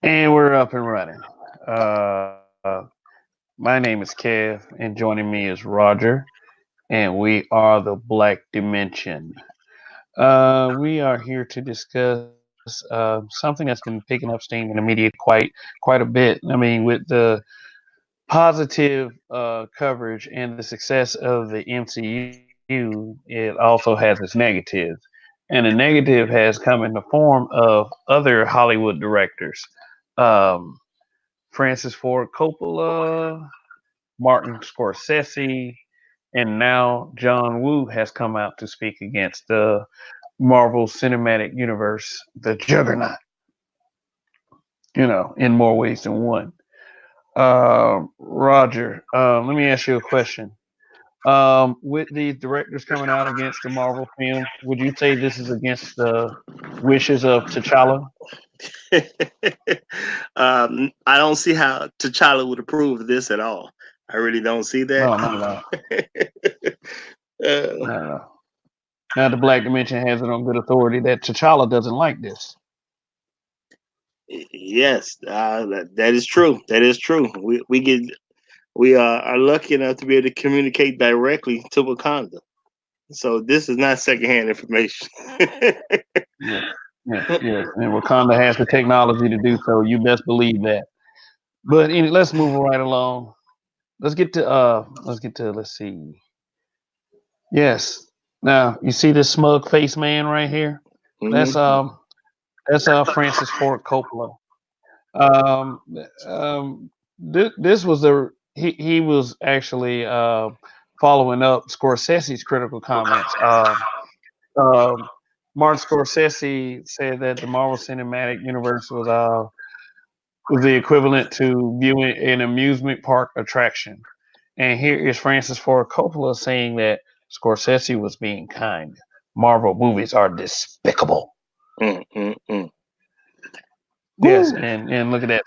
And we're up and running. Uh, my name is Kev, and joining me is Roger, and we are the Black Dimension. We are here to discuss something that's been picking up steam in the media quite a bit. I mean, with the positive coverage and the success of the MCU, it also has its negatives. And the negative has come in the form of other Hollywood directors. Um, Francis Ford Coppola, Martin Scorsese, and now John Woo has come out to speak against the Marvel Cinematic Universe, the juggernaut, in more ways than one. Roger, let me ask you a question. With these directors coming out against the Marvel films, would you say this is against the wishes of T'Challa? I don't see how T'Challa would approve of this at all. I really don't see that. No, not at all. uh, Not at all. Now the Black Dimension has it on good authority that T'Challa doesn't like this. yes, that is true. That is true. We are lucky enough to be able to communicate directly to Wakanda. So this is not secondhand information. Yes, yes. And Wakanda has the technology to do so. You best believe that. But let's move right along. Let's see. Yes. Now you see this smug face man right here? That's Mhm. um that's Francis Ford Coppola. Um this was he was actually following up Scorsese's critical comments. Um Martin Scorsese said that the Marvel Cinematic Universe was the equivalent to viewing an amusement park attraction. And here is Francis Ford Coppola saying that Scorsese was being kind. Marvel movies are despicable. Mm, mm, mm. Yes, Woo. and look at that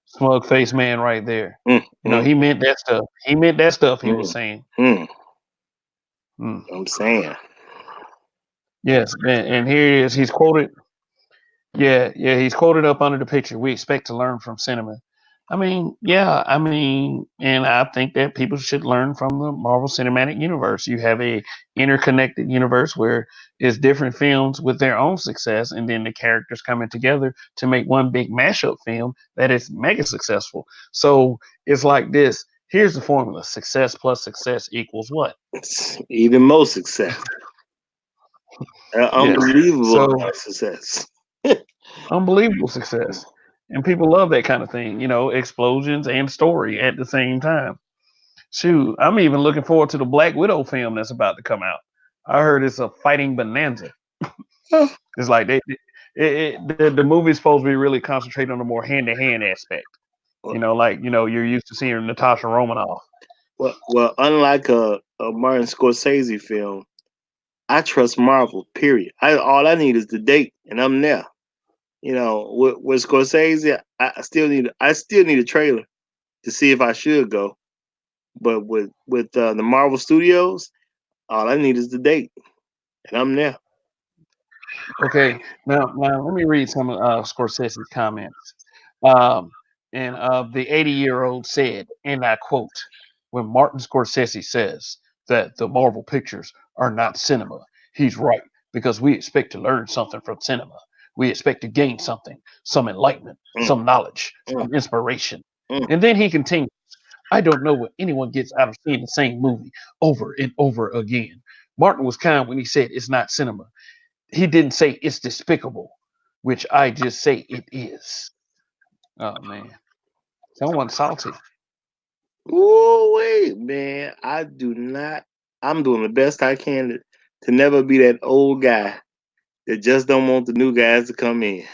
smug face man right there. Mm, mm, He meant that stuff. He meant that stuff he was mm, saying. mm. Mm. I'm saying. Yes, and here he is. He's quoted. Yeah, he's quoted up under the picture. We expect to learn from cinema. I mean, yeah, I mean, and I think that people should learn from the Marvel Cinematic Universe. You have a interconnected universe where it's different films with their own success, and then the characters coming together to make one big mashup film that is mega successful. So it's like this. Here's the formula: success plus success equals what? It's even more success. Yes. Unbelievable So success. unbelievable success. And people love that kind of thing, explosions and story at the same time. Shoot, I'm even looking forward to the Black Widow film that's about to come out. I heard it's a fighting bonanza. It's like the movie's supposed to be really concentrated on the more hand to hand aspect. well, You're used to seeing Natasha Romanoff. well, unlike a Martin Scorsese film, I trust Marvel. Period. All I need is the date, and I'm there. With Scorsese, I still need a trailer to see if I should go. But with the Marvel Studios, all I need is the date, and I'm there. Okay, now let me read some of Scorsese's comments. Um, and the 80-year-old said, and I quote, when Martin Scorsese says that the Marvel pictures are not cinema, he's right, because we expect to learn something from cinema. We expect to gain something, some enlightenment, Mm, some knowledge, mm, some inspiration. mm. And then he continues, I don't know what anyone gets out of seeing the same movie over and over again. Martin was kind when he said it's not cinema. He didn't say it's despicable, which I just say it is. Oh man, someone salty. Ooh, wait, man. I do not. I'm doing the best I can to never be that old guy that just don't want the new guys to come in.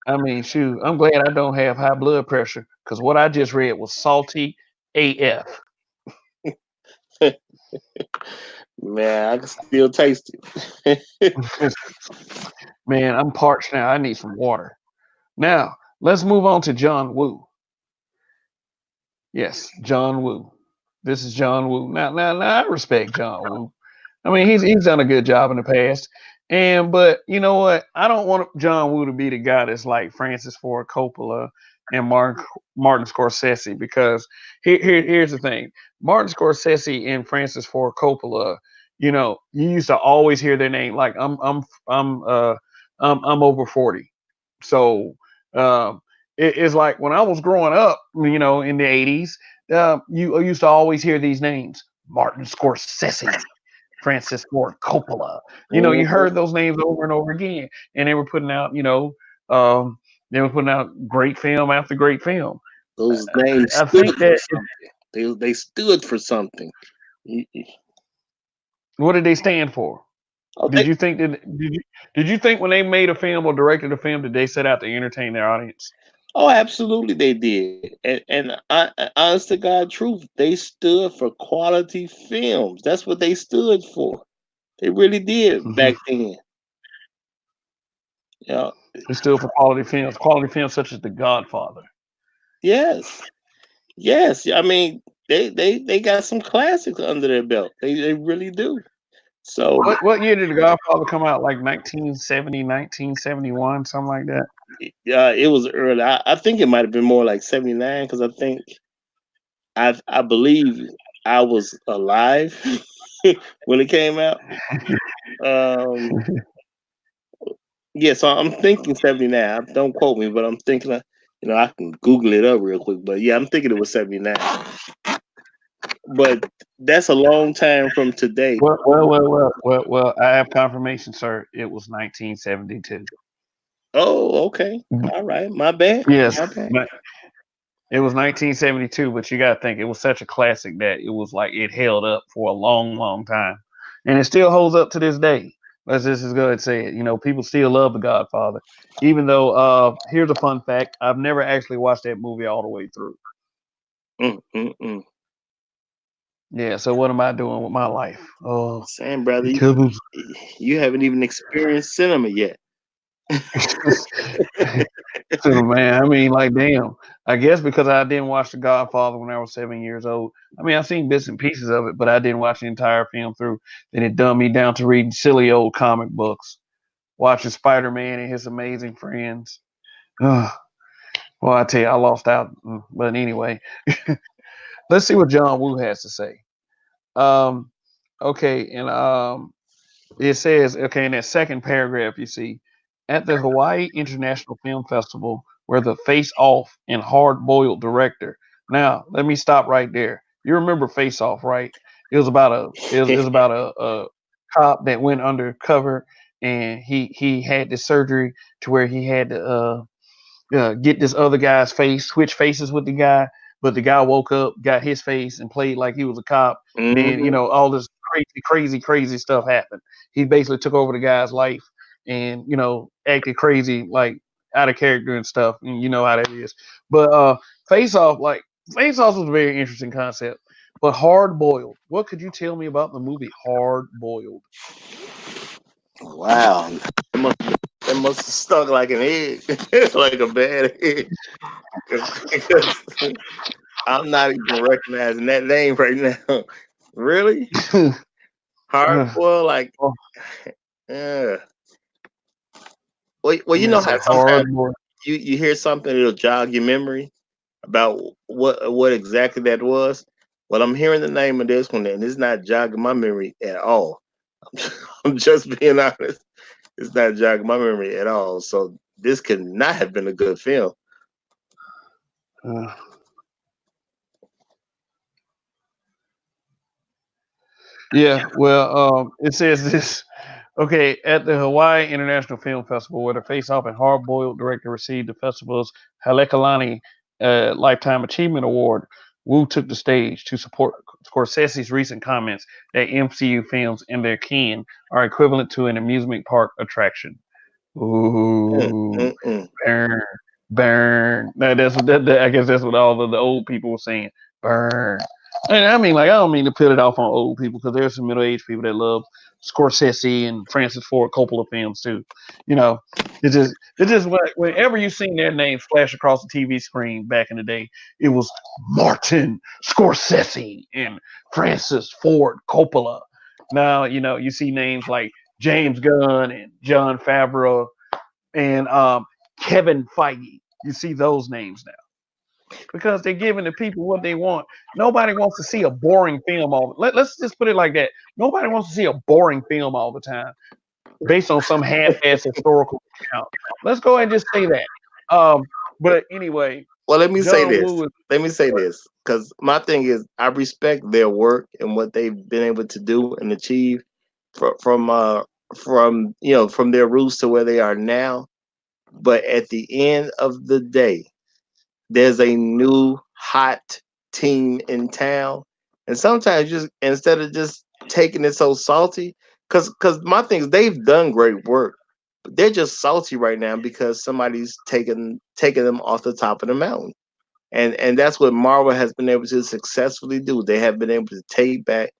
I mean, shoot. I'm glad I don't have high blood pressure because what I just read was salty AF. Man, I can still taste it. Man, I'm parched now. I need some water. Now let's move on to John Woo. Yes, John Woo. This is John Woo. Now, I respect John Woo. I mean, he's done a good job in the past. But you know what? I don't want John Woo to be the guy that's like Francis Ford Coppola and Martin Scorsese, because here's the thing: Martin Scorsese and Francis Ford Coppola. You used to always hear their name. Like I'm over 40, so um, it's like when I was growing up, in the 80s, you used to always hear these names: Martin Scorsese, Francis Ford Coppola. You Mhm. heard those names over and over again, and they were putting out, um, great film after great film. Those names I stood think for that something. They stood for something. what did they stand for? Oh, Did you think that? Did you think when they made a film or directed a film that they set out to entertain their audience? absolutely they did. And honest to God truth, they stood for quality films. That's what they stood for. They really did Hmm. back then. You know, They stood for quality films such as The Godfather. yes. Yes. I mean, they got some classics under their belt. They really do. So What year did The Godfather come out? Like 1970, 1971, something like that. it was early. I think it might have been more like 79 because I believe I was alive when it came out. Um, yeah, so I'm thinking 79. Don't quote me, but I'm thinking, I can Google it up real quick. But yeah, I'm thinking it was 79. But that's a long time from today. Well. I have confirmation, sir. It was 1972. Oh, okay. All right. My bad. Yes, My bad. but it was 1972. But you got to think it was such a classic that it was like it held up for a long, long time, and it still holds up to this day. Let's just go ahead and say it. People still love The Godfather, even though. Here's a fun fact: I've never actually watched that movie all the way through. Mm. Yeah. So what am I doing with my life? Oh, Sam, brother, because you haven't even experienced cinema yet. So man, I mean, like, damn. I guess because I didn't watch The Godfather when I was 7 years old. I mean, I've seen bits and pieces of it, but I didn't watch the entire film through. Then it dumbed me down to reading silly old comic books, watching Spider Man and his amazing friends. Ugh. Well, I tell you, I lost out. But anyway, let's see what John Woo has to say. Um, okay, and it says, okay, in that second paragraph, you see, at the Hawaii International Film Festival, where the Face Off and Hard Boiled director. Now, let me stop right there. You remember Face Off, right? It was about a cop that went undercover, and he had this surgery to where he had to get this other guy's face, switch faces with the guy. But the guy woke up, got his face, and played like he was a cop. Then Hmm. all this crazy stuff happened. He basically took over the guy's life, and acted crazy, like out of character and stuff. And you know how that is. But Face Off was a very interesting concept. But Hard Boiled, what could you tell me about the movie Hard Boiled? Wow. It must have stuck like an egg, like a bad egg. Because I'm not even recognizing that name right now. Really? Hard boil, like, Oh, yeah. Well, you yeah, know so how sometimes Hard Boiled. you hear something, it'll jog your memory about what exactly that was. Well, I'm hearing the name of this one, and it's not jogging my memory at all. I'm just being honest. It's not jogging my memory at all. So this could not have been a good film. Uh, Yeah, well, it says this. Okay, at the Hawaii International Film Festival, where the Face Off and Hard Boiled director received the festival's Halekulani Lifetime Achievement Award, Wu took the stage to support Scorsese's recent comments that MCU films and their kin are equivalent to an amusement park attraction. Mm, Ooh, mm, mm. burn, burn. I guess that's what all of the old people were saying. Burn. And I mean, like, I don't mean to put it off on old people, because there's some middle aged people that love Scorsese and Francis Ford Coppola films too. You know, it's just whenever you seen their names flash across the TV screen back in the day, it was Martin Scorsese and Francis Ford Coppola. Now, you see names like James Gunn and John Favreau and Kevin Feige. You see those names now because they're giving the people what they want. Nobody wants to see a boring film let's just put it like that. Nobody wants to see a boring film all the time based on some half-ass historical account. Let's go ahead and just say that. But anyway, Well, let me say John this. Woo is Let me say this, because my thing is, I respect their work and what they've been able to do and achieve from from their roots to where they are now. But at the end of the day, there's a new hot team in town, and sometimes just instead of just taking it so salty, because my thing is they've done great work, but they're just salty right now because somebody's taking them off the top of the mountain. And that's what Marvel has been able to successfully do. They have been able to take back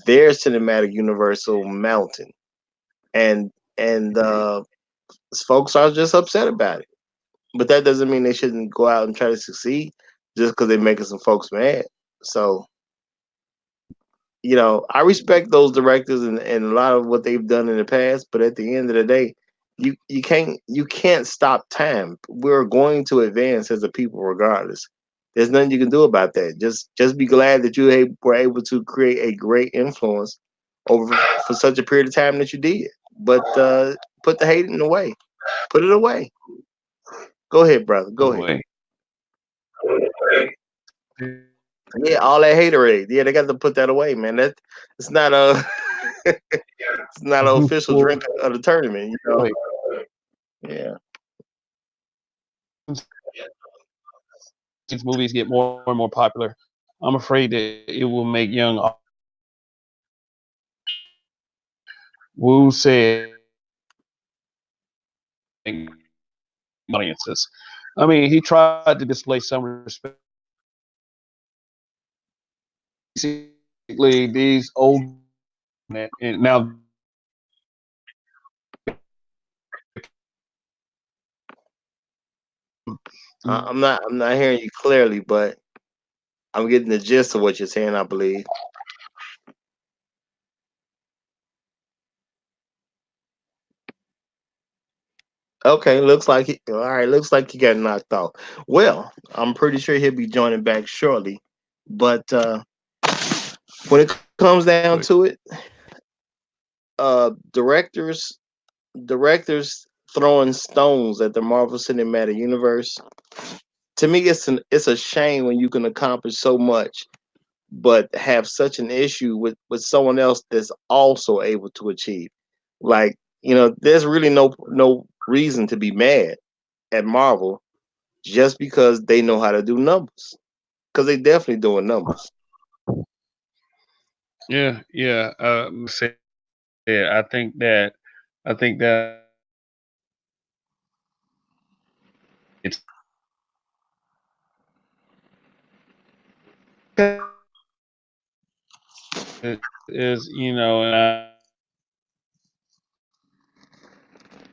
their cinematic universal mountain, and and folks are just upset about it. But that doesn't mean they shouldn't go out and try to succeed just because they're making some folks mad. So I respect those directors and a lot of what they've done in the past. But at the end of the day, you can't stop time. We're going to advance as a people regardless. There's nothing you can do about that. Just be glad that were able to create a great influence over for such a period of time that you did. But put the hating away. Put it away. Go ahead, brother. Go ahead. away. Yeah, all that haterade. Yeah, they got to put that away, man. It's not a it's not an official drink of the tournament. Yeah. These movies get more and more popular, I'm afraid that it will make young. Wu said audiences. I mean, he tried to display some respect. Basically, these old and now I'm not hearing you clearly, but I'm getting the gist of what you're saying, I believe. Okay, all right, looks like he got knocked off. Well, I'm pretty sure he'll be joining back shortly. But when it comes down to it, directors throwing stones at the Marvel Cinematic Universe. To me, it's a shame when you can accomplish so much, but have such an issue with someone else that's also able to achieve. Like, there's really no reason to be mad at Marvel just because they know how to do numbers. Because they definitely doing numbers. yeah. I think that it's is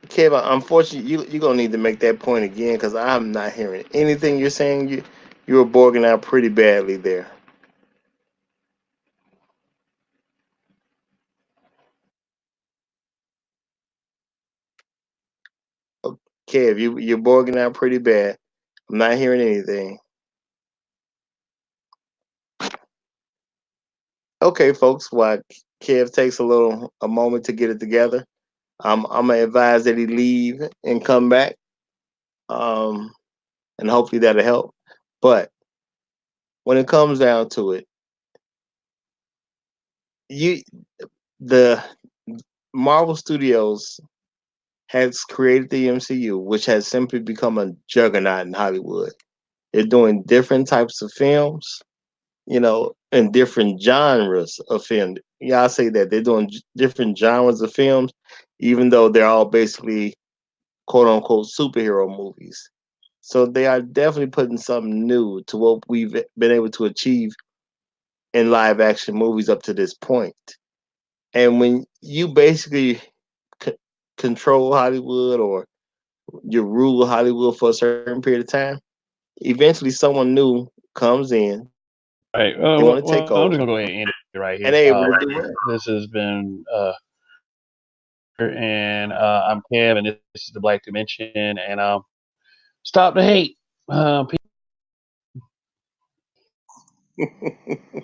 Kev, unfortunately, you're gonna need to make that point again because I'm not hearing anything you're saying. You were borging out pretty badly there. Oh, Kev, you're borging out pretty bad. I'm not hearing anything. Okay, folks, while Kev takes a moment to get it together, I'm gonna advise that he leave and come back. Um, and hopefully that'll help. But when it comes down to it, you the Marvel Studios has created the MCU, which has simply become a juggernaut in Hollywood. They're doing different types of films, and different genres of film. Yeah, I say that they're doing different genres of films, even though they're all basically quote unquote superhero movies. So they are definitely putting something new to what we've been able to achieve in live action movies up to this point. And when you basically c- control Hollywood or you rule Hollywood for a certain period of time, eventually someone new comes in, right. they want to take Well, I'm over, just gonna go ahead and end it right and here. they're able to do well. This has been and I'm Kev, and this is the Black Dimension, and stop the hate.